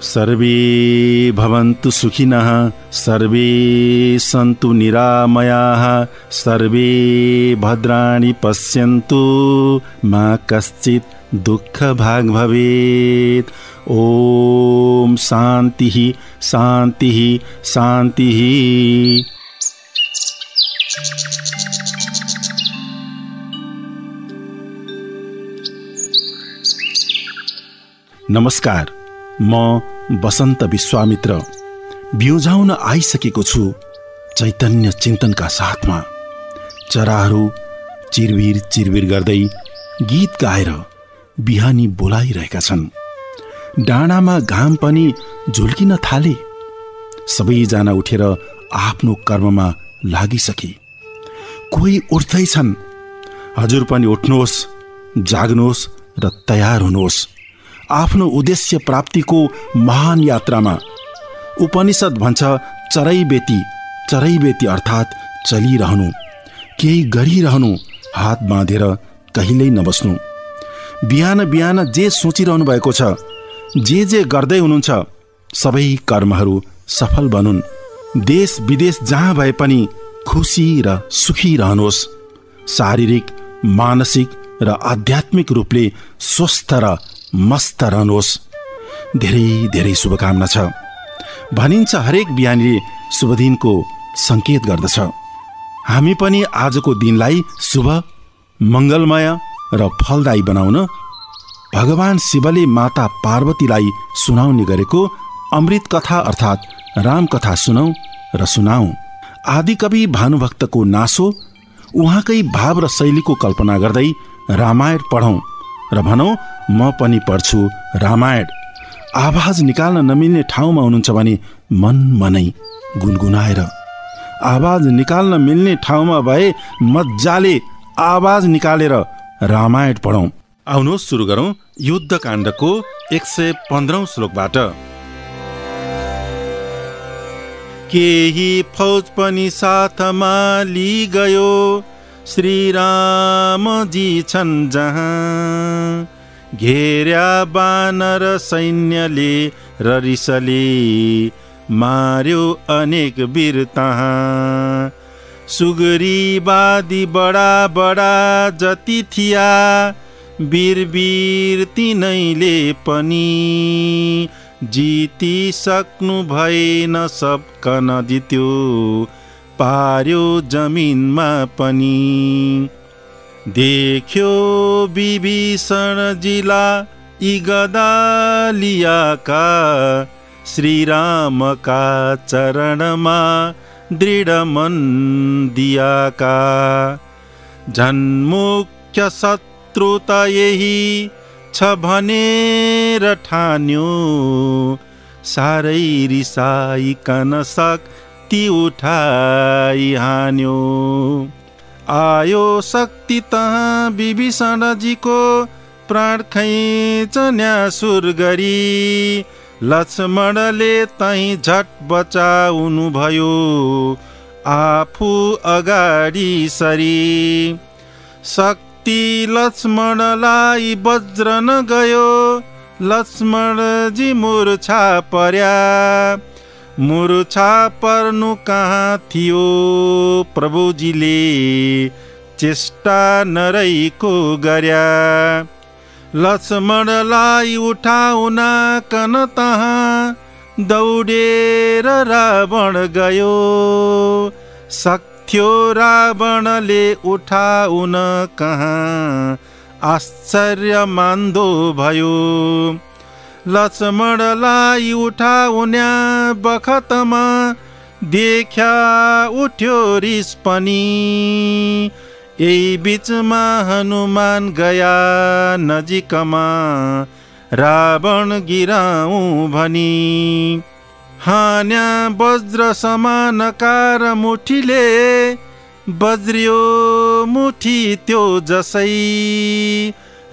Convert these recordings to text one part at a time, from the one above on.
Survey भवन्तु सुखिनः, survey Santu निरामयाः, survey भद्राणि पश्यन्तु, मा कश्चित् दुःखभाग् भवेत्। ओम शान्तिः शान्तिः शान्तिः। नमस्कार, म बसन्त विश्वामित्र बिउझाउन आइसकेको छु चैतन्य चिन्तनका साथमा। चराहरू चिरबिर चिरबिर गर्दै गीत गाएर बिहानी बोलाइरहेका छन्। डाँडामा घाम पनि झुल्किन थाले। सबैजना उठेर आफ्नो कर्ममा लागिसके। कोही उठ्दैछन्। हजुर पनि उठ्नुहोस्, जाग्नुहोस् र तयार हुनुहोस् आफ्नो उद्देश्य प्राप्तिको महान यात्रामा। उपनिषद भन्छ चरैबेती अर्थात् चलिरहनु, केही गरिरहनु, हात बाँधेर कहिल्यै नबस्नु। बिहान बिहान जे सोचिरहनु भएको छ, जे गर्दै हुनुहुन्छ, सबै कर्महरू सफल बनुन्। देश विदेश जहाँ भए पनि खुसी र सुखी रहनुहोस्। शारीरिक, मानसिक र आध्यात्मिक रूपले स्वस्थ र मस्त रहनुहोस्। धेरै धेरै शुभकामना छ। भनिन्छ हरेक बिहानीले शुभ दिनको सङ्केत गर्दछ। हामी पनि आजको दिनलाई शुभ, मङ्गलमय र फलदायी बनाउन भगवान शिवले माता पार्वतीलाई सुनाउने गरेको अमृत कथा अर्थात् रामकथा सुनौं र सुनाऊं। आदिकवि भानुभक्तको नासो, उहाँकै भाव र शैलीको कल्पना गर्दै रामायण पढौं र भनौं म पनि पढ्छु रामायण। आवाज निकाल्न नमिल्ने ठाउँमा हुनुहुन्छ भने मनै गुनगुनाएर, आवाज निकाल्न मिल्ने ठाउँमा भए मजाले आवाज निकालेर रामायण पढौं। आउनुहोस् सुरु गरौं युद्धकाण्डको 115औं श्लोकबाट। केही फौज पनि साथमा लिगयो, श्रीरामजी छन् जहाँ। घेर्या बानर सैन्यले र रिसले, मार्यो अनेक वीर तहाँ। सुग्रीवादी बडा बडा जति थिया, वीर तिनैले पनि। जिति सक्नु भएन सबकन जित्यो, पार्यो जमिनमा पनि। देख्यो विभीषण जिला यी गदा लियाका, श्रीरामका चरणमा दृढ मन दियाका। झन्मुख्य शत्रु त यही छ भनेर ठान्यो, सारै रिसाइकन शक्ति उठाइ हान्यो। आयो शक्ति तहाँ विभीषणजीको, प्राण खैचन्यासुर गरी। लक्ष्मणले तही झट बचाउनु भयो, आफू अगाडि सरी। शक्ति लक्ष्मणलाई वज्र न गयो, लक्ष्मणजी मूर्छा पर्या। मूर्छा पर्नु कहाँ थियो, प्रभुजीले चेष्टा नरैको गर्या। लक्ष्मणलाई उठाउन कन तहाँ, दौडेर रावण गयो। सक्थ्यो रावणले उठाउन कहाँ, आश्चर्य मान्दो भयो। लक्ष्मणलाई उठाउन्या बखतमा, देख्या उठ्यो रिस पनि। यही बीचमा हनुमान गया नजिकमा, रावण गिराऊं भनी। हान्या वज्र समानकार मुठीले, बज्रियो मुठी त्यो जसै।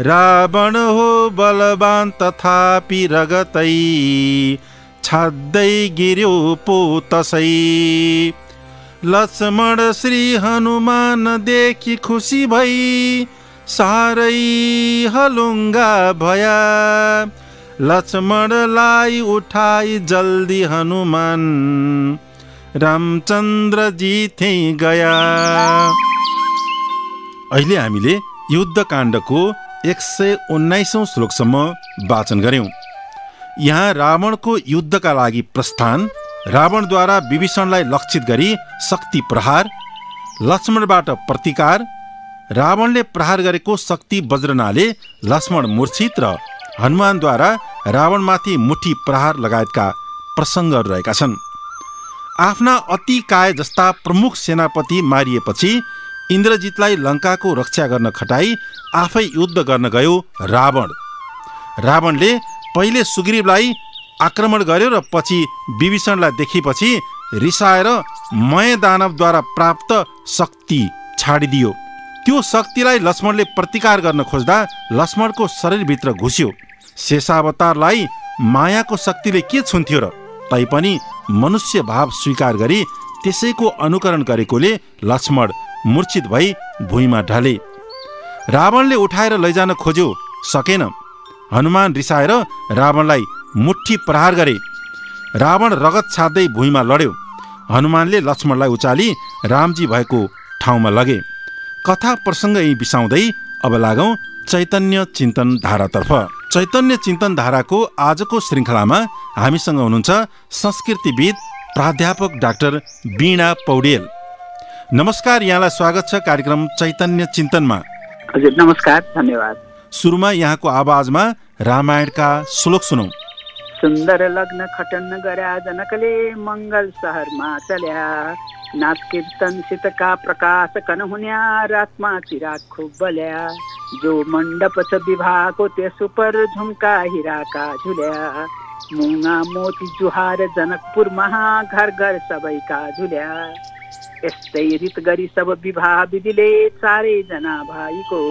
रावण हो बलवान तथापि रगतै, छाड्दै गिर्यो पो तसै। लक्ष्मण श्री हनुमान देखि खुसी भई, सारै हलुङ्गा भया। लक्ष्मणलाई उठाई जल्दी हनुमान रामचन्द्र जी त्यही गया। अहिले हामीले युद्धकाण्डको 119औं श्लोकसम्म वाचन गर्यौं। यहाँ रावणको युद्धका लागि प्रस्थान, रावणद्वारा विभीषणलाई लक्षित गरी शक्ति प्रहार, लक्ष्मणबाट प्रतिकार, रावणले प्रहार गरेको शक्ति वज्रनाले लक्ष्मण मूर्छित र हनुमानद्वारा रावणमाथि मुठी प्रहार लगायतका प्रसङ्गहरू रहेका छन्। आफ्ना अति काय जस्ता प्रमुख सेनापति मारिएपछि इन्द्रजितलाई लङ्काको रक्षा गर्न खटाई आफै युद्ध गर्न गयो रावण। रावणले पहिले सुग्रीवलाई आक्रमण गर्यो र पछि विभीषणलाई देखेपछि रिसाएर मय दानवद्वारा प्राप्त शक्ति छाडिदियो। त्यो शक्तिलाई लक्ष्मणले प्रतिकार गर्न खोज्दा लक्ष्मणको शरीरभित्र घुस्यो। शेषावतारलाई मायाको शक्तिले के छुन्थ्यो र? तैपनि मनुष्य भाव स्वीकार गरी त्यसैको अनुकरण गरेकोले लक्ष्मण मूर्छित भई भुइँमा ढले। रावणले उठाएर लैजान खोज्यो, सकेन। हनुमान रिसाएर रावणलाई मुठी प्रहार गरे। रावण रगत छाड्दै भुइँमा लड्यो। हनुमानले लक्ष्मणलाई उचाली रामजी भएको ठाउँमा लगे। कथा प्रसङ्ग यही बिसाउँदै अब लागौं चैतन्य चिन्तन धारातर्फ। चैतन्य चिन्तन धाराको आजको श्रृङ्खलामा हामीसँग हुनुहुन्छ संस्कृतिविद प्राध्यापक डाक्टर वीणा पौडेल। नमस्कार, यहाँलाई स्वागत छ कार्यक्रम चैतन्य चिन्तनमा। हजुर नमस्कार, धन्यवाद। सुरुमा यहाँको आवाजमा रामायणका श्लोक सुनौ। सुन्दर लग्न खटन गर्या जनकले मंगल शहरमा चल्या, नाच कीर्तन सितका प्रकाश कन हुन्या रातमा चिराग खूब बल्या, जो मण्डप छ विवाहको त्यस उपर झुम्का हिराका झुल्या, मुङा मोती जुहार जनकपुर महा घर घर सबैका झुल्या, यस्तै रीत गरी सब विवाह विधिले चारै जना भाइको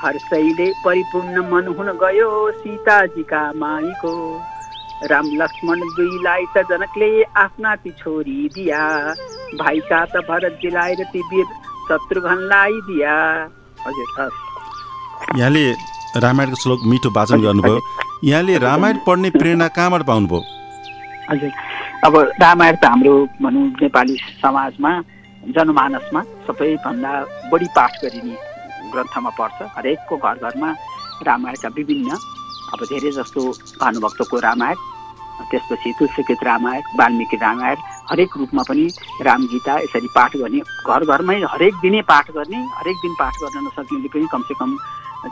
हर्षैले परिपूर्ण मन हुन गयो सीताजीका माईको, राम लक्ष्मण दुईलाई त जनकले आफ्ना ती छोरी दिया, भाइका त भरत दिलाएर ती वीर शत्रुघ्नलाई दिया। हजुर यहाँले रामायणको श्लोक मिठो वाचन गर्नुभयो। यहाँले रामायण पढ्ने प्रेरणा कहाँबाट पाउनुभयो? हजुर, अब रामायण त हाम्रो भनौँ नेपाली समाजमा जनमानसमा सबैभन्दा बढी पाठ गरिने ग्रन्थमा पर्छ। हरेकको घर घरमा रामायणका विभिन्न, अब धेरै जस्तो भानुभक्तको रामायण, त्यसपछि तुलसीकृत रामायण, वाल्मीकि रामायण, हरेक रूपमा पनि रामगीता यसरी पाठ गर्ने, घर घरमै हरेक दिनै पाठ गर्ने, हरेक दिन पाठ गर्न नसक्नेले पनि कमसेकम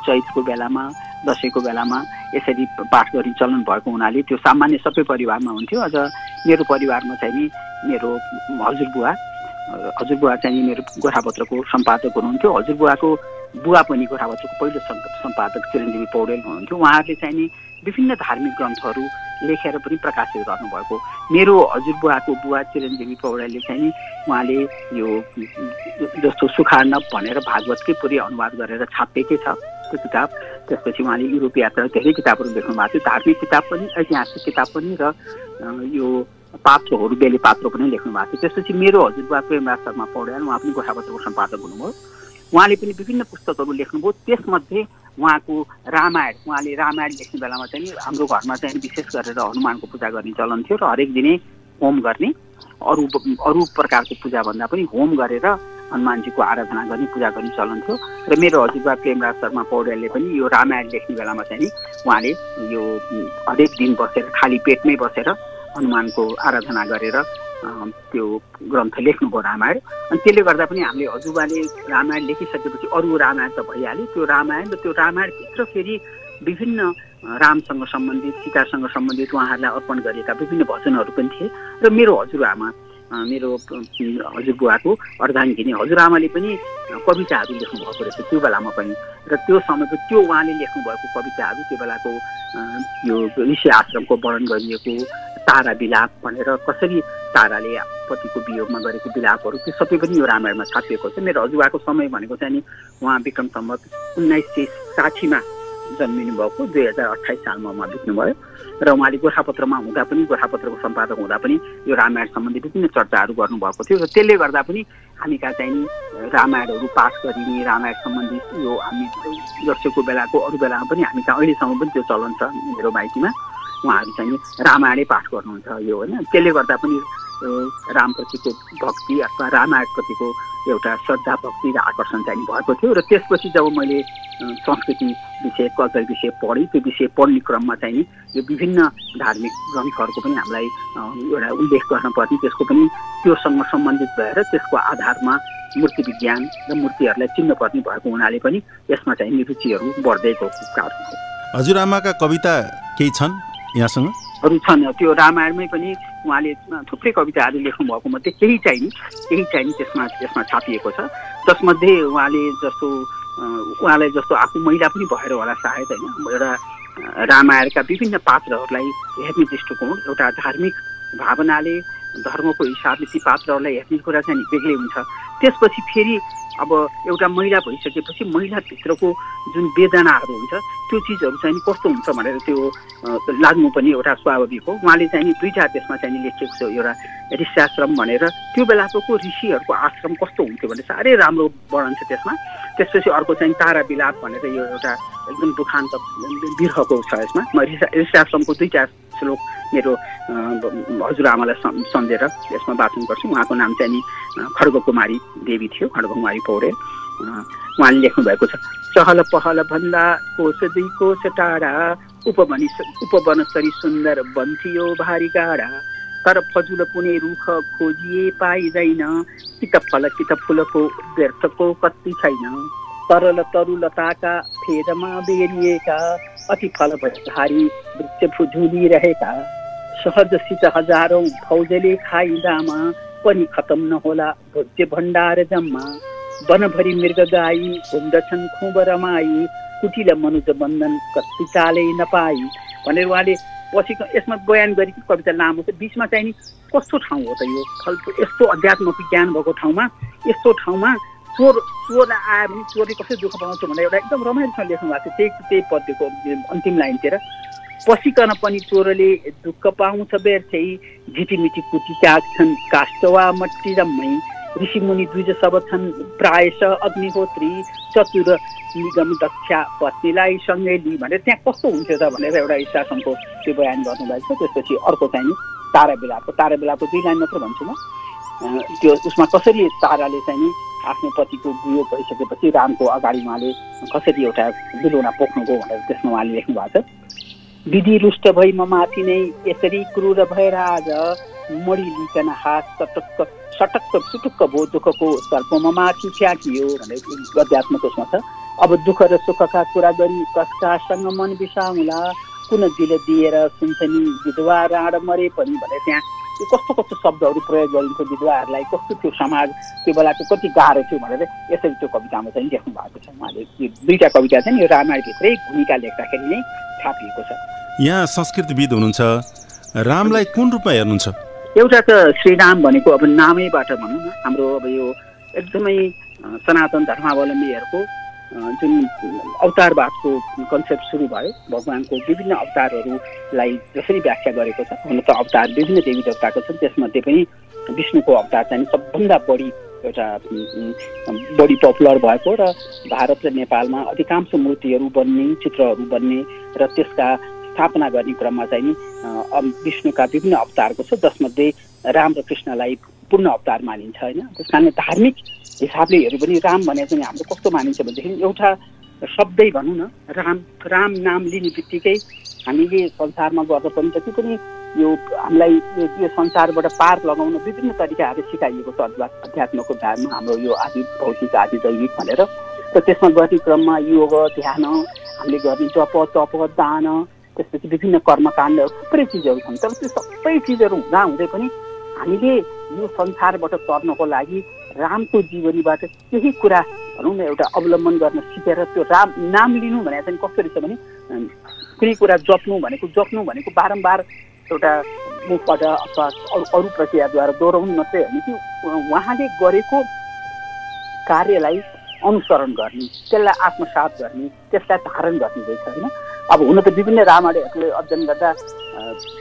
चैतको बेलामा, दसैँको बेलामा यसरी पाठ गर्ने चलन भएको हुनाले त्यो सामान्य सबै परिवारमा हुन्थ्यो। अझ मेरो परिवारमा चाहिँ नि मेरो हजुरबुवा चाहिँ मेरो गोरखापत्रको सम्पादक हुनुहुन्थ्यो। हजुरबुवाको बुवा पनि गोरखापत्रको पहिलो सम्पादक चिरञ्जीवी पौडेल हुनुहुन्थ्यो। उहाँहरूले चाहिँ नि विभिन्न धार्मिक ग्रन्थहरू लेखेर पनि प्रकाशित गर्नुभएको। मेरो हजुरबुवाको बुवा चिरञ्जीवी पौडेलले चाहिँ नि उहाँले यो जस्तो सुखार्णव भनेर भागवतकै पुरै अनुवाद गरेर छापेकै छ त्यो किताब। त्यसपछि उहाँले युरोप यात्रा धेरै किताबहरू लेख्नु भएको थियो, धार्मिक किताब पनि, ऐतिहासिक किताब पनि, र यो पात्रहरू बेले पात्र पनि लेख्नु भएको थियो। त्यसपछि मेरो हजुरबुवा प्रेमराज शर्मा पौडेल, उहाँ पनि गोरखापत्रको सम्पादक हुनुभयो। उहाँले पनि विभिन्न पुस्तकहरू लेख्नुभयो। त्यसमध्ये उहाँको रामायण, उहाँले रामायण लेख्ने बेलामा चाहिँ हाम्रो घरमा चाहिँ विशेष गरेर हनुमानको पूजा गर्ने चलन थियो र हरेक दिनै होम गर्ने, अरू प्रकारको पूजा भन्दा पनि होम गरेर हनुमानजीको आराधना गर्ने, पूजा गर्ने चलन थियो। र मेरो हजुरबा प्रेमराज शर्मा पौडेलले पनि यो रामायण लेख्ने बेलामा चाहिँ उहाँले यो हरेक दिन बसेर खाली पेटमै बसेर हनुमानको आराधना गरेर त्यो ग्रन्थ लेख्नुभयो रामायण। अनि त्यसले गर्दा पनि हामीले हजुरबाले रामायण लेखिसकेपछि अरू रामायण त भइहाल्यो, त्यो रामायण र त्यो रामायणभित्र फेरि विभिन्न रामसँग सम्बन्धित, सीतासँग सम्बन्धित उहाँहरूलाई अर्पण गरिएका विभिन्न भजनहरू पनि थिए। र मेरो हजुरआमा, मेरो हजुरबुवाको अर्धाङ्गिनी हजुरआमाले पनि कविताहरू लेख्नुभएको रहेछ त्यो बेलामा पनि। र त्यो समयको त्यो उहाँले लेख्नुभएको कविताहरू, त्यो बेलाको यो ऋषि आश्रमको वर्णन गरिएको तारा विलाप भनेर कसरी ताराले पतिको वियोगमा गरेको विलापहरू, त्यो सबै पनि यो रामायणमा छापिएको छ। मेरो हजुरबाको समय भनेको चाहिँ नि उहाँ विक्रम सम्वत 1960मा जन्मिनु भएको 2028 सालमा उहाँ बित्नुभयो र उहाँले गोरखापत्रमा हुँदा पनि गोरखापत्रको सम्पादक हुँदा पनि यो रामायण सम्बन्धी विभिन्न चर्चाहरू गर्नुभएको थियो र त्यसले गर्दा पनि हामी कहाँ चाहिँ रामायणहरू पाठ गरिने रामायण सम्बन्धी यो हामी दर्शकको बेलाको अरू बेलामा पनि हामी कहाँ अहिलेसम्म पनि त्यो चलन छ मेरो माइतीमा उहाँहरू चाहिँ रामायणै पाठ गर्नुहुन्छ यो होइन त्यसले गर्दा पनि रामप्रतिको भक्ति अथवा रामायणप्रतिको एउटा श्रद्धा भक्ति र आकर्षण चाहिँ भएको थियो र त्यसपछि जब मैले संस्कृति विषय कल्चर विषय पढेँ त्यो विषय पढ्ने क्रममा चाहिँ यो विभिन्न धार्मिक ग्रन्थहरूको पनि हामीलाई एउटा उल्लेख गर्नुपर्ने त्यसको पनि त्योसँग सम्बन्धित भएर त्यसको आधारमा मूर्ति विज्ञान र मूर्तिहरूलाई चिन्नुपर्ने भएको हुनाले पनि यसमा चाहिँ रुचिहरू बढ्दै गएको कारण हो। हजुरआमाका कविता केही छन् यहाँसँग? अरू छन् त्यो रामायणमै पनि उहाँले थुप्रै कविताहरू लेख्नुभएको मध्ये केही चाहिँ त्यसमा छापिएको छ। जसमध्ये उहाँलाई जस्तो आफू महिला पनि भएर होला सायद होइन एउटा रामायणका विभिन्न पात्रहरूलाई हेर्ने दृष्टिकोण एउटा धार्मिक भावनाले धर्मको हिसाबले ती पात्रहरूलाई हेर्ने कुरा चाहिँ बेग्लै हुन्छ। त्यसपछि फेरि अब एउटा महिला भइसकेपछि महिलाभित्रको जुन वेदनाहरू हुन्छ त्यो चिजहरू चाहिँ कस्तो हुन्छ भनेर त्यो लाग्नु पनि एउटा स्वाभाविक हो। उहाँले चाहिँ दुईवटा त्यसमा चाहिँ लेखेको छ एउटा ऋष्याश्रम भनेर त्यो बेलाको ऋषिहरूको आश्रम कस्तो हुन्थ्यो भने साह्रै राम्रो वर्णन छ त्यसमा। त्यसपछि अर्को चाहिँ तारा विलाप भनेर यो एउटा एकदम दुखान्त बिरहको छ यसमा। म ऋष्याश्रमको दुईवटा श्लोक मेरो हजुरआमालाई सम्झेर यसमा वाचन गर्छु। उहाँको नाम चाहिँ नि खड्गकुमारी देवी थियो, खड्गकुमारी पौडेल। उहाँले लेख्नु भएको छ चहल पहल भन्दा कोश दुई कोश टाढा उपवनस्तरी सुन्दर वन थियो भारी गाडा तर फजुल कुनै रुख खोजिए पाइँदैन कित फल कित फुलको व्यर्थको कति छैन तरल तरुलताका फेदमा बेरिएका अति फल भारी वृक्ष झुलिरहेका सहजसित हजारौं फौजले खाइँदामा पनि खतम नहोला भोज्य भण्डार जम्मा वनभरि मृग गाई घुम्दछन् खुब रमाई कुटिल मनुज बन्धन कति चालै नपाई भनेर उहाँले पछि यसमा बयान गरेको कविता लामो छ। बिचमा चाहिँ नि कस्तो ठाउँ हो त यो यस्तो अध्यात्मको ज्ञान भएको ठाउँमा यस्तो ठाउँमा चोरलाई आयो भने चोरले कसरी दुःख पाउँछ भनेर एउटा एकदम रमाइलोसँग लेख्नु भएको थियो। त्यही पद्यको अन्तिम लाइनतिर पसिकन पनि चोरले दुःख पाउँछ व्यर्थै झिटिमिटी कुटी त्याग्छन् काष्ठ वा मट्टी रम्मै ऋषिमुनि द्विज सब छन् प्रायश अग्निहोत्री चतुर निगम दक्षा पत्नीलाई सँगै लि भनेर त्यहाँ कस्तो हुन्थ्यो त भनेर एउटा ईशासनको त्यो बयान गर्नुभएको छ। त्यसपछि अर्को चाहिँ तारा बेलाको दुई लाइन मात्र भन्छु म। त्यो उसमा कसरी ताराले चाहिँ आफ्नो पतिको गुयो भइसकेपछि रामको अगाडि उहाँले कसरी एउटा बिलौना पोख्नुभयो भनेर त्यसमा उहाँले लेख्नु भएको छ। विधि रुष्ट भई म माथि नै यसरी क्रूर भएर आज मडी लिकन हात सटक्क सुटुक्क भो दुःखको सर्पमा माथि फ्याँकियो भनेर गद्यात्मक उसमा छ। अब दुःख र सुखका कुरा गरी कसकासँग मन बिसाउला कुन दिल दिएर सुन्छनी विधवा राड मरे पनि भनेर त्यहाँ कस्तो कस्तो शब्दहरू प्रयोग गरिन्थ्यो विधवाहरूलाई कस्तो थियो समाज त्यो बेलाको कति गाह्रो थियो भनेर यसरी त्यो कवितामा चाहिँ लेख्नु भएको छ। उहाँले दुईवटा कविता चाहिँ यो रामायणभित्रै भूमिका लेख्दाखेरि नै छापिएको छ। यहाँ संस्कृतविद हुनुहुन्छ, रामलाई कुन रूपमा हेर्नुहुन्छ? एउटा त श्रीराम भनेको अब नामैबाट भनौँ न हाम्रो अब यो एकदमै सनातन धर्मावलम्बीहरूको जुन अवतारवादको कन्सेप्ट सुरु भयो भगवानको विभिन्न अवतारहरूलाई जसरी व्याख्या गरेको छ हुन त अवतार विभिन्न देवी देवताको छन् त्यसमध्ये पनि विष्णुको अवतार चाहिँ सबभन्दा बढी पपुलर भएको र भारत र नेपालमा अधिकांश मूर्तिहरू बन्ने चित्रहरू बन्ने र त्यसका स्थापना गर्ने क्रममा चाहिँ विष्णुका विभिन्न अवतारको छ जसमध्ये राम र कृष्णलाई पूर्ण अवतार मानिन्छ होइन। त्यस कारण धार्मिक हिसाबले हेऱ्यो भने राम भने चाहिँ हाम्रो कस्तो मानिन्छ भनेदेखि एउटा शब्दै भनौँ न राम नाम लिने बित्तिकै हामीले संसारमा गर्दा पनि जति पनि यो हामीलाई यो संसारबाट पार लगाउन विभिन्न तरिकाहरू सिकाइएको छ अध्यात्मको धारमा हाम्रो यो आदि भौतिक आदि दैविक भनेर र त्यसमा गर्ने क्रममा योग ध्यान हामीले गर्ने जप तप दान त्यसपछि विभिन्न कर्मकाण्डहरू थुप्रै चिजहरू छन्। तर त्यो सबै चिजहरू हुँदाहुँदै पनि हामीले यो संसारबाट तर्नको लागि रामको जीवनीबाट केही कुरा भनौँ न एउटा अवलम्बन गर्न सिकेर त्यो राम नाम लिनु भने चाहिँ कस्तो रहेछ भने कुनै कुरा जप्नु भनेको बारम्बार एउटा मुखबाट अथवा अरू प्रक्रियाद्वारा दोहोऱ्याउनु मात्रै होइन कि उहाँले गरेको कार्यलाई अनुसरण गर्ने, त्यसलाई आत्मसात गर्ने, त्यसलाई धारण गर्ने रहेछ होइन। अब हुन त विभिन्न रामायणहरूले अध्ययन गर्दा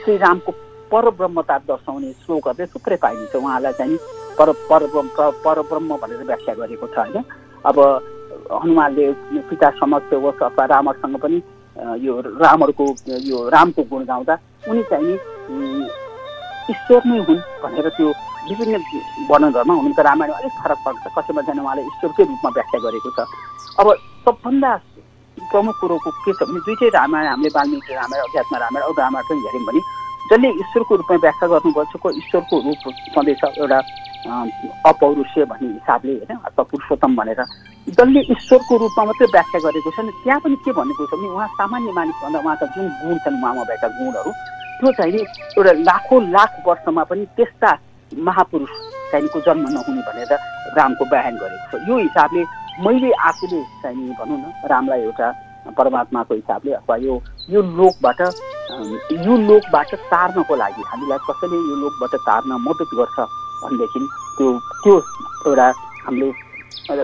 श्रीरामको परब्रह्मता दर्शाउने श्लोकहरू थुप्रै पाइन्छ। उहाँलाई चाहिँ परब्रह्म भनेर व्याख्या गरेको छ होइन। अब हनुमानले पिता समक्ष होस् अथवा रामसँग पनि यो रामको गुण गाउँदा उनी चाहिँ ईश्वर नै हुन् भनेर त्यो विभिन्न वर्णनहरूमा हुनु त रामायण अलिक फरक पर्छ। कसैमा चाहिँ उहाँले ईश्वरकै रूपमा व्याख्या गरेको छ। अब सबभन्दा प्रमुख कुरोको के छ भने दुईटै रामायण हामीले वाल्मीकि रामायण अध्यात्म रामायण अरू रामायण पनि हेऱ्यौँ भने जसले ईश्वरको रूपमा व्याख्या गर्नुपर्छको ईश्वरको रूप सन्देश एउटा अपौरुषीय भन्ने हिसाबले होइन अथवा पुरुषोत्तम भनेर जसले ईश्वरको रूपमा मात्रै व्याख्या गरेको छ नि त्यहाँ पनि के भनेको छ भने उहाँ सामान्य मानिसभन्दा उहाँका जुन गुण छन् उहाँमा भएका गुणहरू त्यो चाहिँ एउटा लाखौँ लाख वर्षमा पनि त्यस्ता महापुरुष चाहिँको जन्म नहुने भनेर रामको बयान गरेको छ। यो हिसाबले मैले आफूले चाहिँ भनौँ न रामलाई एउटा परमात्माको हिसाबले अथवा यो लोकबाट तार्नको लागि हामीलाई कसैले यो लोकबाट तार्न मद्दत गर्छ भनेदेखि त्यो एउटा हामीले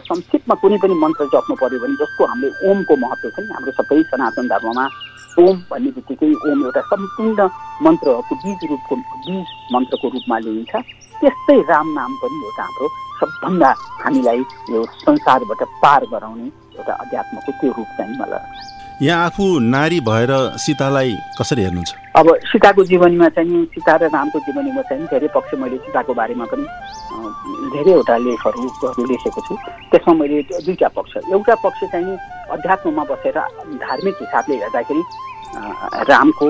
संक्षिप्तमा कुनै पनि मन्त्र जप्नु पर्यो भने जस्तो हामीले ओमको महत्त्व छ नि हाम्रो सबै सनातन धर्ममा ओम भन्ने बित्तिकै ओम एउटा सम्पूर्ण मन्त्रहरूको बीज मन्त्रको रूपमा लिइन्छ। त्यस्तै राम नाम पनि एउटा हाम्रो सबभन्दा हामीलाई यो संसारबाट पार गराउने एउटा अध्यात्मको त्यो रूप चाहिँ मलाई यहाँ आफू नारी भएर सीतालाई कसरी हेर्नुहुन्छ? अब सीताको जीवनीमा चाहिँ सीता र रामको जीवनीमा चाहिँ धेरै पक्ष मैले सीताको बारेमा पनि धेरैवटा लेखहरू लेखेको छु। त्यसमा मैले दुईवटा पक्ष, एउटा पक्ष चाहिँ अध्यात्ममा बसेर धार्मिक हिसाबले हेर्दाखेरि रामको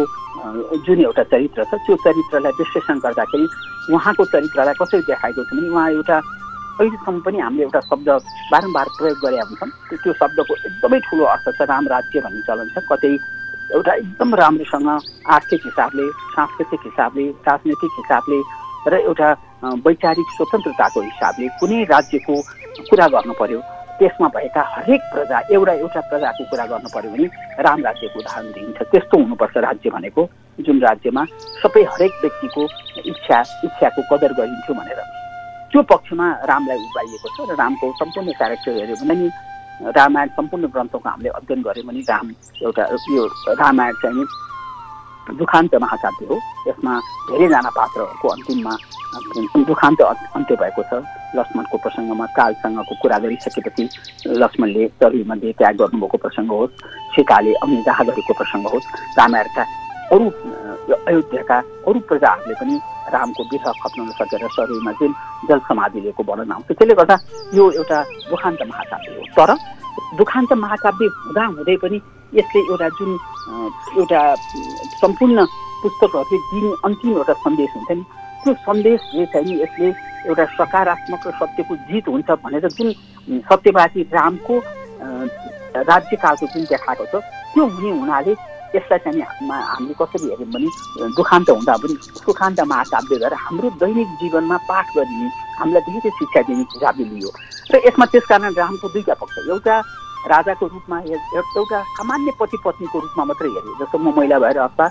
जुन एउटा चरित्र छ त्यो चरित्रलाई विश्लेषण गर्दाखेरि उहाँको चरित्रलाई कसरी देखाएको छ भने उहाँ एउटा अहिलेसम्म पनि हामीले एउटा शब्द बारम्बार प्रयोग गरेका हुन्छौँ। त्यो शब्दको एकदमै ठुलो अर्थ छ राम राज्य भन्ने चलन छ। कतै एउटा एकदम राम्रोसँग आर्थिक हिसाबले सांस्कृतिक हिसाबले राजनैतिक हिसाबले र एउटा वैचारिक स्वतन्त्रताको हिसाबले कुनै राज्यको कुरा गर्नु पर्यो त्यसमा भएका हरेक प्रजा एउटा प्रजाको कुरा गर्नु पर्यो भने राम राज्यको उदाहरण दिइन्छ। त्यस्तो हुनुपर्छ राज्य भनेको जुन राज्यमा सबै हरेक व्यक्तिको इच्छाको कदर गरिन्थ्यो भनेर त्यो पक्षमा रामलाई उभाइएको छ। र रामको सम्पूर्ण क्यारेक्टर हेऱ्यो भने नि रामायण सम्पूर्ण ग्रन्थको हामीले अध्ययन गऱ्यौँ भने राम एउटा यो रामायण चाहिँ दुखान्त महाकाव्य हो। यसमा धेरैजना पात्रहरूको अन्तिममा दुखान्त अन्त्य भएको छ। लक्ष्मणको प्रसङ्गमा कालसँगको कुरा गरिसकेपछि लक्ष्मणले चरुमा देह त्याग गर्नुभएको प्रसङ्ग होस्, सीताले अग्निदाह गरेको प्रसङ्ग होस्, रामायणका अरू अयोध्याका अरू प्रजाहरूले पनि रामको विरह खप्न नसकेर शरीरमा जुन जल समाधि लिएको वर्णन आउँछ। त्यसले गर्दा यो एउटा दुखान्त महाकाव्य हो। तर दुखान्त महाकाव्य हुँदै पनि यसले एउटा जुन एउटा सम्पूर्ण पुस्तकहरूले दिने अन्तिम एउटा सन्देश हुन्छ नि त्यो सन्देशले चाहिँ यसले एउटा सकारात्मक र सत्यको जित हुन्छ भनेर जुन सत्यवादी रामको राज्यकालको जुन देखाएको छ त्यो हुनाले यसलाई चाहिँ हामीले कसरी हेऱ्यौँ भने दुखान्त हुँदा पनि सुखान्त महाकाव्य गरेर हाम्रो दैनिक जीवनमा पाठ गरिने हामीलाई धेरै शिक्षा दिने हिसाबले लियो। र यसमा त्यसकारण रामको दुईटा पक्ष, एउटा राजाको रूपमा एउटा सामान्य पति पत्नीको रूपमा मात्रै हेऱ्यो। जस्तो म महिला भएर अथवा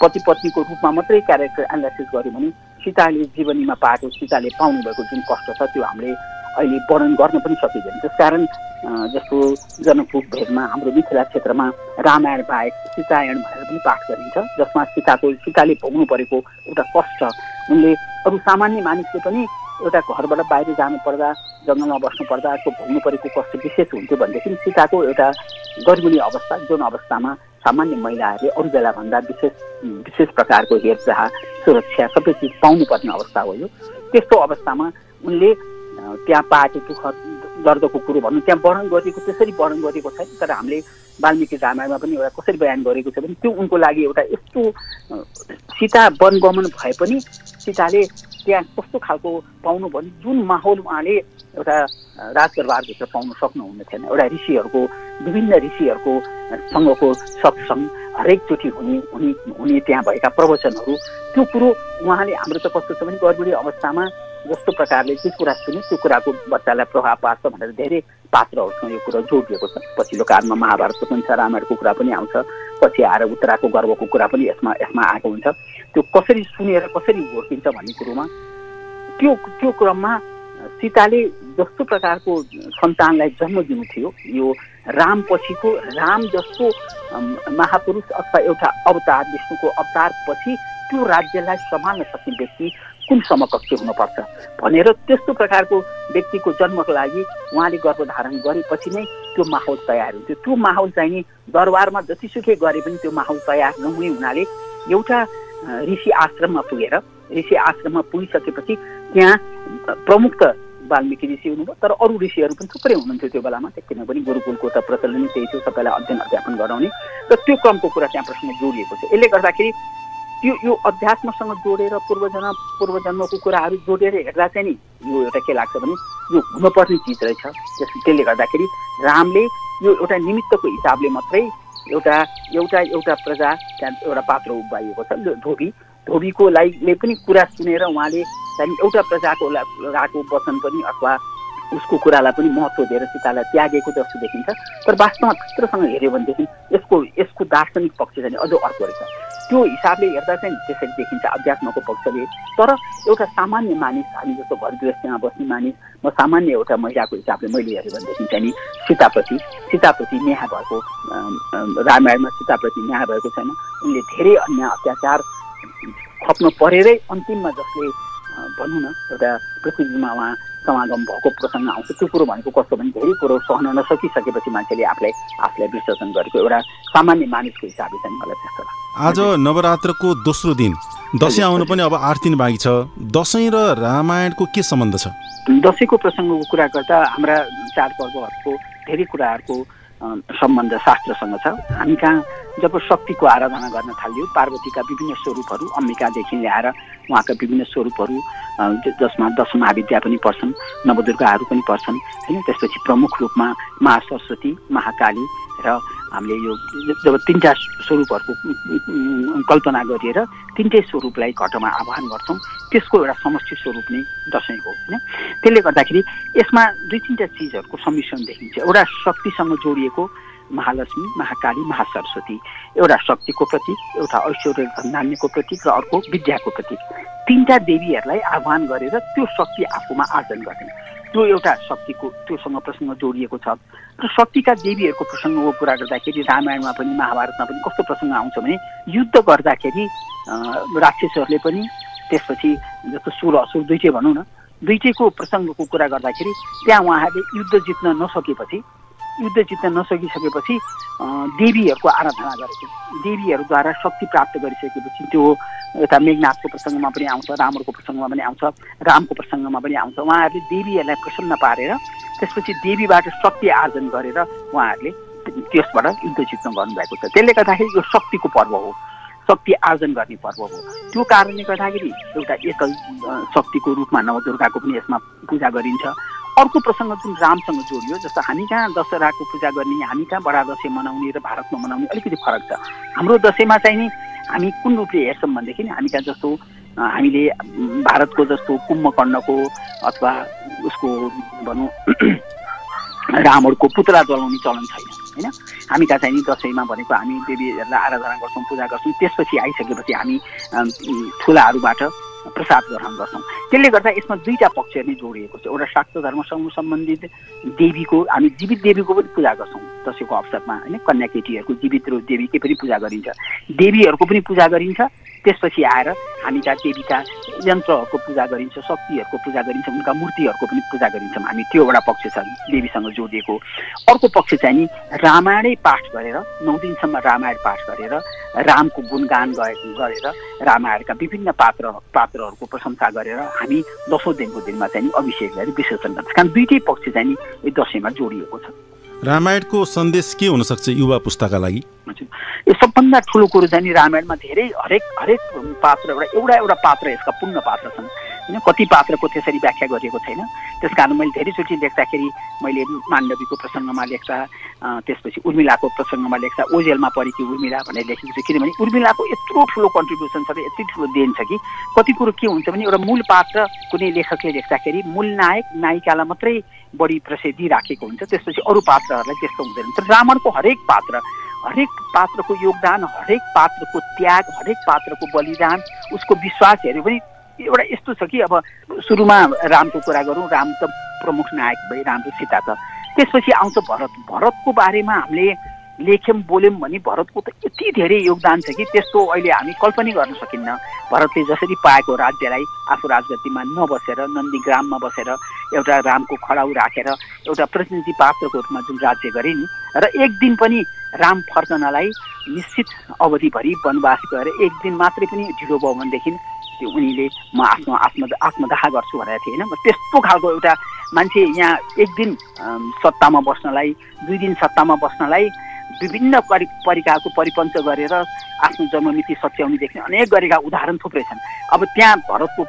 पति पत्नीको रूपमा मात्रै क्यारेक्टर एनालाइसिस गऱ्यो भने सीताले जीवनीमा पाएको सीताले पाउनु भएको जुन कष्ट छ त्यो हामीले अहिले वर्णन गर्न पनि सकिँदैन। त्यसकारण जस्तो जनकपुर भेगमा हाम्रो मिथिला क्षेत्रमा रामायण बाहेक सीतायण भनेर पनि पाठ गरिन्छ जसमा सीताले भोग्नु परेको एउटा कष्ट उनले अरू सामान्य मानिसले पनि एउटा घरबाट बाहिर जानु पर्दा जङ्गलमा बस्नु पर्दा भोग्नु परेको कष्ट विशेष हुन्थ्यो भनेदेखि सीताको एउटा गर्भिणी अवस्था जुन अवस्थामा सामान्य महिलाहरूले अरू बेलाभन्दा विशेष प्रकारको हेरचाह सुरक्षा सबै चिज पाउनुपर्ने अवस्था हो। यो त्यस्तो अवस्थामा उनले त्यहाँ पाएको दुःख दर्दको कुरो भन्नु त्यहाँ वर्णन गरिएको त्यसरी वर्णन गरिएको छैन। तर हामीले वाल्मीकि रामायणमा पनि एउटा कसरी बयान गरेको छ भने त्यो उनको लागि एउटा यस्तो सीता वनगमन भए पनि सीताले त्यहाँ कस्तो खालको पाउनु भने जुन माहौल उहाँले एउटा राजदरबारभित्र पाउन सक्नुहुने थिएन। एउटा विभिन्न ऋषिहरूको सँगको सत्सङ्ग हरेकचोटि हुने त्यहाँ भएका प्रवचनहरू त्यो कुरो उहाँले हाम्रो त कस्तो छ भने गर्भिणी अवस्थामा जस्तो प्रकारले जे कुरा सुने त्यो कुराको बच्चालाई प्रभाव पार्छ भनेर धेरै पात्रहरूसँग यो कुरा जोडिएको छ। पछिल्लो कालमा महाभारतको पनि छ, रामायणको कुरा पनि आउँछ, पछि आएर उत्तराको गर्वको कुरा पनि यसमा आएको हुन्छ। त्यो कसरी सुनेर कसरी हुर्किन्छ भन्ने कुरोमा त्यो क्रममा सीताले जस्तो प्रकारको सन्तानलाई जन्म दिनु थियो, यो राम पछिको राम जस्तो महापुरुष अथवा एउटा अवतार, विष्णुको अवतार पछि त्यो राज्यलाई सम्हाल्न सक्ने व्यक्ति कुन समकक्ष हुनुपर्छ भनेर त्यस्तो प्रकारको व्यक्तिको जन्मको लागि उहाँले गर्भधारण गरेपछि नै त्यो माहौल तयार हुन्थ्यो। त्यो माहौल चाहिँ नि दरबारमा जतिसुकै गरे पनि त्यो माहौल तयार नहुने हुनाले एउटा ऋषि आश्रममा पुगिसकेपछि त्यहाँ प्रमुख त वाल्मीकि ऋषि हुनुभयो, तर अरू ऋषिहरू पनि थुप्रै हुनुहुन्थ्यो त्यो बेलामा, किनभने गुरुकुलको त प्रचलन त्यही थियो, सबैलाई अध्ययन अध्यापन गराउने, र त्यो क्रमको कुरा त्यहाँ प्रश्न जोडिएको छ। यसले गर्दाखेरि यो अध्यात्मसँग जोडेर पूर्वजन्मको कुराहरू जोडेर हेर्दा चाहिँ नि यो एउटा के लाग्छ भने यो हुनुपर्ने चिज रहेछ। त्यसले गर्दाखेरि रामले यो एउटा निमित्तको हिसाबले मात्रै एउटा प्रजा त्यहाँ एउटा पात्र उभ्याइएको छ, धोबीको ले पनि कुरा सुनेर उहाँले चाहिँ एउटा प्रजाको राको वचन पनि अथवा उसको कुरालाई पनि महत्त्व दिएर सीतालाई त्यागेको जस्तो देखिन्छ। तर वास्तवमा भित्रसँग हेऱ्यो भनेदेखि यसको दार्शनिक पक्ष चाहिँ अझ अर्को रहेछ। त्यो हिसाबले हेर्दा चाहिँ त्यसरी देखिन्छ अध्यात्मको पक्षले। तर एउटा सामान्य मानिस, हामी जस्तो घर गृहस्थीमा बस्ने मानिस, म सामान्य एउटा महिलाको हिसाबले मैले हेरेँ भनेदेखि चाहिँ नि सीताप्रति न्याय भएको, रामायणमा सीताप्रति न्याय भएको छैन। उनले धेरै अन्य अत्याचार खप्न परेरै अन्तिममा जसले भनौँ न एउटा पृथ्वीमा उहाँ समागम भएको प्रसङ्ग आउँछ, त्यो कुरो भनेको कस्तो भने धेरै कुरो सहन नसकिसकेपछि मान्छेले आफूलाई विसर्जन गरेको एउटा सामान्य मानिसको हिसाबले चाहिँ मलाई त्यस्तो लाग्छ। आज नवरात्रको दोस्रो दिन दसैँ आउनु पनि अब 8 दिन बाँकी छ। दसैँ र रामायणको के सम्बन्ध छ? दसैँको प्रसङ्गको कुरा गर्दा हाम्रा चाडपर्वहरूको धेरै कुराहरूको सम्बन्ध शास्त्रसँग छ। हामी कहाँ जब शक्तिको आराधना गर्न थाल्यो, पार्वतीका विभिन्न स्वरूपहरू, अम्बिकादेखि ल्याएर उहाँका विभिन्न स्वरूपहरू जसमा 10 महाविद्या पनि पर्छन्, नवदुर्गाहरू पनि पर्छन् होइन। त्यसपछि प्रमुख रूपमा महासरस्वती, महाकाली र हामीले यो जब 3टा स्वरूपहरूको कल्पना गरिएर 3टै स्वरूपलाई घटमा आह्वान गर्छौँ, त्यसको एउटा समष्टि स्वरूप नै दसैँ हो होइन। त्यसले गर्दाखेरि यसमा 2-3टा चिजहरूको सम्मिश्रण देखिन्छ। एउटा शक्तिसँग जोडिएको महालक्ष्मी, महाकाली, महासरस्वती, एउटा शक्तिको प्रतीक, एउटा ऐश्वर्य धन्धान्यको प्रतीक र अर्को विद्याको प्रतीक। 3टा देवीहरूलाई आह्वान गरेर त्यो शक्ति आफूमा आर्जन गर्ने, त्यो एउटा शक्तिको त्योसँग प्रसङ्ग जोडिएको छ। र शक्तिका देवीहरूको प्रसङ्गको कुरा गर्दाखेरि रामायणमा पनि महाभारतमा पनि कस्तो प्रसङ्ग आउँछ भने युद्ध गर्दाखेरि राक्षसहरूले पनि, त्यसपछि जस्तो सुर असुर दुईटै भनौँ न, दुईटैको प्रसङ्गको कुरा गर्दाखेरि त्यहाँ उहाँहरूले युद्ध जित्न नसकिसकेपछि देवीहरूको आराधना गरेको, देवीहरूद्वारा शक्ति प्राप्त गरिसकेपछि त्यो यता मेघनाथको प्रसङ्गमा पनि आउँछ, रामको प्रसङ्गमा पनि आउँछ, रामको प्रसङ्गमा पनि आउँछ। उहाँहरूले देवीहरूलाई प्रसन्न पारेर त्यसपछि देवीबाट शक्ति आर्जन गरेर उहाँहरूले त्यसबाट युद्ध जित्न गर्नुभएको छ। त्यसले गर्दाखेरि यो शक्तिको पर्व हो, शक्ति आर्जन गर्ने पर्व हो। त्यो कारणले गर्दाखेरि एउटा एकल शक्तिको रूपमा नवदुर्गाको पनि यसमा पूजा गरिन्छ। अर्को प्रसङ्ग जुन रामसँग जोडियो, जस्तो हामी कहाँ दशहराको पूजा गर्ने, हामी कहाँ बडा दसैँ मनाउने र भारतमा मनाउने अलिकति फरक छ। हाम्रो दसैँमा चाहिँ नि हामी कुन रूपले हेर्छौँ भनेदेखि हामी कहाँ जस्तो हामीले भारतको जस्तो कुम्भकर्णको अथवा उसको भनौँ रावणको पुतला जलाउने चलन छैन होइन। हामी कहाँ चाहिँ नि दसैँमा भनेको हामी देवीहरूलाई आराधना गर्छौँ, पूजा गर्छौँ, त्यसपछि आइसकेपछि हामी ठुलाहरूबाट प्रसाद ग्रहण गर्छौँ। त्यसले गर्दा यसमा 2टा पक्ष नै जोडिएको छ। एउटा शाक्त धर्मसँग सम्बन्धित देवीको, हामी जीवित देवीको पनि पूजा गर्छौँ दसैँको अवसरमा होइन। कन्या केटीहरूको जीवित देवीकै पनि पूजा गरिन्छ, देवीहरूको पनि पूजा गरिन्छ। त्यसपछि आएर हामी कहाँ देवीका यन्त्रहरूको पूजा गरिन्छ, शक्तिहरूको पूजा गरिन्छ, उनका मूर्तिहरूको पनि पूजा गरिन्छौँ हामी। त्यो एउटा पक्ष छ देवीसँग जोडिएको। अर्को पक्ष चाहिँ नि रामायणै पाठ गरेर 9 दिनसम्म रामायण पाठ गरेर रामको गुणगान गरेर रामायणका विभिन्न पात्रहरूको प्रशंसा गरेर हामी 10औं दिनको दिनमा चाहिँ अभिषेक गरेर विसर्जन गर्छ। कारण 2टै पक्ष चाहिँ नि दसैँमा जोडिएको छ। रामायणको सन्देश के हुन सक्छ युवा पुस्ताका लागि? यो सबभन्दा ठुलो कुरो चाहिँ नि रामायणमा धेरै हरेक पात्र एउटा पात्र यसका पूर्ण पात्र छन् होइन। कति पात्रको त्यसरी व्याख्या गरिएको छैन। त्यसकारण मैले धेरैचोटि लेख्दाखेरि मैले माण्डवीको प्रसङ्गमा लेख्दा, त्यसपछि उर्मिलाको प्रसङ्गमा लेख्दा ओझेलमा परेकी उर्मिला भनेर लेखेको छु। किनभने उर्मिलाको यत्रो ठुलो कन्ट्रिब्युसन छ र यति ठुलो देन छ कि कति कुरो के हुन्छ भने एउटा मूल पात्र कुनै लेखकले लेख्दाखेरि मूल नायक नायिकालाई मात्रै बढी प्रसिद्धि राखेको हुन्छ, त्यसपछि अरू पात्रहरूलाई त्यस्तो हुँदैन। तर रावणको हरेक पात्रको योगदान, हरेक पात्रको त्याग, हरेक पात्रको बलिदान, उसको विश्वास हेऱ्यो भने एउटा यस्तो छ कि अब सुरुमा रामको कुरा गरौँ, राम त प्रमुख नायक भए, राम र सीता त। त्यसपछि आउँछ भरत। भरतको बारेमा हामीले लेख्यौँ बोल्यौँ भने भरतको त यति धेरै योगदान छ कि त्यस्तो अहिले हामी कल्पना गर्न सकिन्न। भरतले जसरी पाएको राज्यलाई आफू राजगद्दीमा नबसेर नन्दीग्राममा बसेर एउटा रामको खडाउ राखेर एउटा प्रतिनिधि पात्रको रूपमा जुन राज्य गरे नि, र एक दिन पनि राम फर्कनलाई निश्चित अवधिभरि वनवास गएर एक दिन मात्रै पनि ढिलो भयो भनेदेखि त्यो उनीले म आफ्नो आत्मदाह गर्छु भनेको थिएँ होइन। त्यस्तो खालको एउटा मान्छे यहाँ एक दिन सत्तामा बस्नलाई, 2 दिन सत्तामा बस्नलाई विभिन्न परिकारको परिपञ्च गरेर आफ्नो जन्ममिति सच्याउनेदेखि अनेक गरेका उदाहरण थुप्रै छन्। अब त्यहाँ भरतको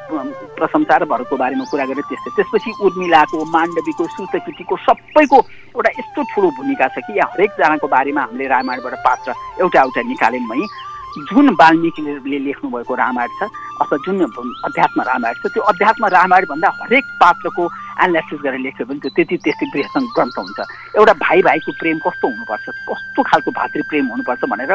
प्रशंसा र भरतको बारेमा कुरा गरेर त्यसपछि उर्मिलाको, माण्डवीको, सुतकीको सबैको एउटा यस्तो ठुलो भूमिका छ कि यहाँ हरेकजनाको बारेमा हामीले रामायणबाट पात्र एउटा एउटा निकाल्यौँ है। जुन वाल्मिकीले लेख्नुभएको रामायण छ अथवा जुन अध्यात्म रामायण छ, त्यो अध्यात्म रामायणभन्दा हरेक पात्रको एनालाइसिस गरेर लेख्यो भने त्यो त्यति बृहत्तम ग्रन्थ हुन्छ। एउटा भाइ भाइको प्रेम कस्तो हुनुपर्छ, कस्तो खालको भातृप्रेम हुनुपर्छ भनेर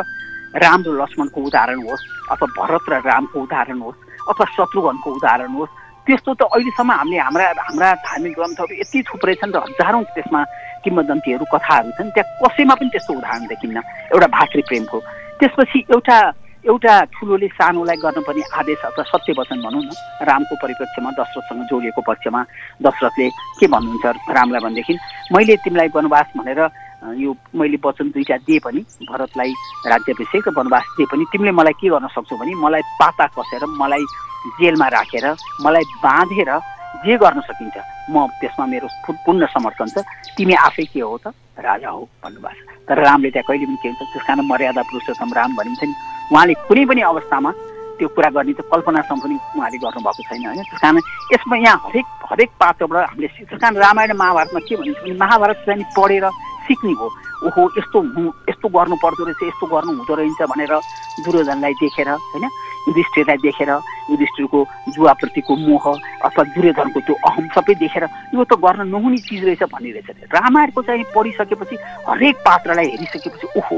राम र लक्ष्मणको उदाहरण होस् अथवा भरत र रामको उदाहरण होस् अथवा शत्रुघ्नको उदाहरण होस्, त्यस्तो त अहिलेसम्म हामीले हाम्रा धार्मिक ग्रन्थहरू यति थुप्रै छन् र हजारौँ त्यसमा किंवदन्तीहरू कथाहरू छन्, त्यहाँ कसैमा पनि त्यस्तो उदाहरण देखिन्न एउटा भातृप्रेमको। त्यसपछि एउटा ठुलोले सानोलाई गर्नुपर्ने आदेश अथवा सत्य वचन भनौँ न, रामको परिप्रेक्ष्यमा दशरथसँग जोडिएको पक्षमा दशरथले के भन्नुहुन्छ रामलाई भनेदेखि, मैले तिमीलाई वनवास भनेर यो मैले वचन 2टा दिए पनि, भरतलाई राज्याभिषेक र वनवास दिए पनि तिमीले मलाई के गर्न सक्छौ भने मलाई पाता कसेर, मलाई जेलमा राखेर, मलाई बाँधेर जे गर्न सकिन्छ म त्यसमा मेरो पूर्ण समर्थन छ, तिमी आफै के हो त राजा हो भन्नुभएको छ। तर रामले त्यहाँ कहिले पनि के हुन्छ, त्यस कारण मर्यादा पुरुषोत्तम राम भनिन्छ नि, उहाँले कुनै पनि अवस्थामा त्यो कुरा गर्ने त कल्पनासम्म पनि उहाँले गर्नुभएको छैन होइन। त्यस कारण यसमा यहाँ हरेक पात्रबाट हामीले, त्यस कारण रामायण महाभारतमा के भनिन्छ भने महाभारत चाहिँ पढेर सिक्ने हो। ओहो यस्तो गर्नु पर्दो रहेछ, यस्तो गर्नु हुँदो रहेछ भनेर दुर्योधनलाई देखेर होइन, युधिष्ठिरलाई देखेर युधिष्ठिरको जुवाप्रतिको मोह अथवा दुर्योधनको त्यो अहम सबै देखेर यो त गर्न नहुने चिज रहेछ भन्ने रहेछ। रामायणको चाहिँ पढिसकेपछि हरेक पात्रलाई हेरिसकेपछि ओहो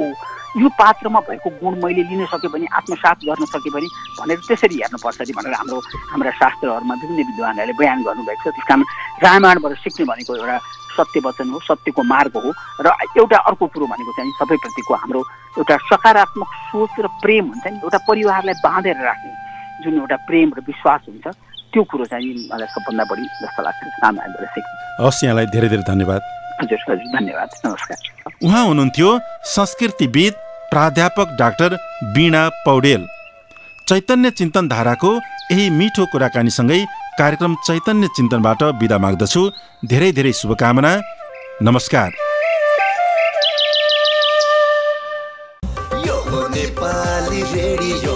यो पात्रमा भएको गुण मैले लिन सकेँ भने, आत्मसात गर्न सकेँ भने भनेर त्यसरी हेर्नुपर्छ नि भनेर हाम्रा शास्त्रहरूमा विभिन्न विद्वानहरूले बयान गर्नुभएको छ। त्यस कारण रामायणबाट सिक्ने भनेको एउटा सत्य वचन हो, सत्यको मार्ग हो। र एउटा अर्को कुरो भनेको चाहिँ सबैप्रतिको हाम्रो एउटा सकारात्मक सोच र प्रेम हुन्छ नि, एउटा परिवारलाई बाँधेर राख्ने जुन एउटा प्रेम र विश्वास हुन्छ, त्यो कुरो चाहिँ मलाई सबभन्दा बढी जस्तो लाग्छ रामायणबाट सिक्ने। हस्, यहाँलाई धेरै धेरै धन्यवाद। हजुर धन्यवाद, नमस्कार। उहाँ हुनुहुन्थ्यो संस्कृतिविद प्राध्यापक डाक्टर वीणा पौडेल। चैतन्य चिन्तन धाराको यही मिठो कुराकानीसँगै कार्यक्रम चैतन्य चिन्तनबाट बिदा माग्दछु। धेरै धेरै शुभकामना। नमस्कार। यो नेपाली रेडियो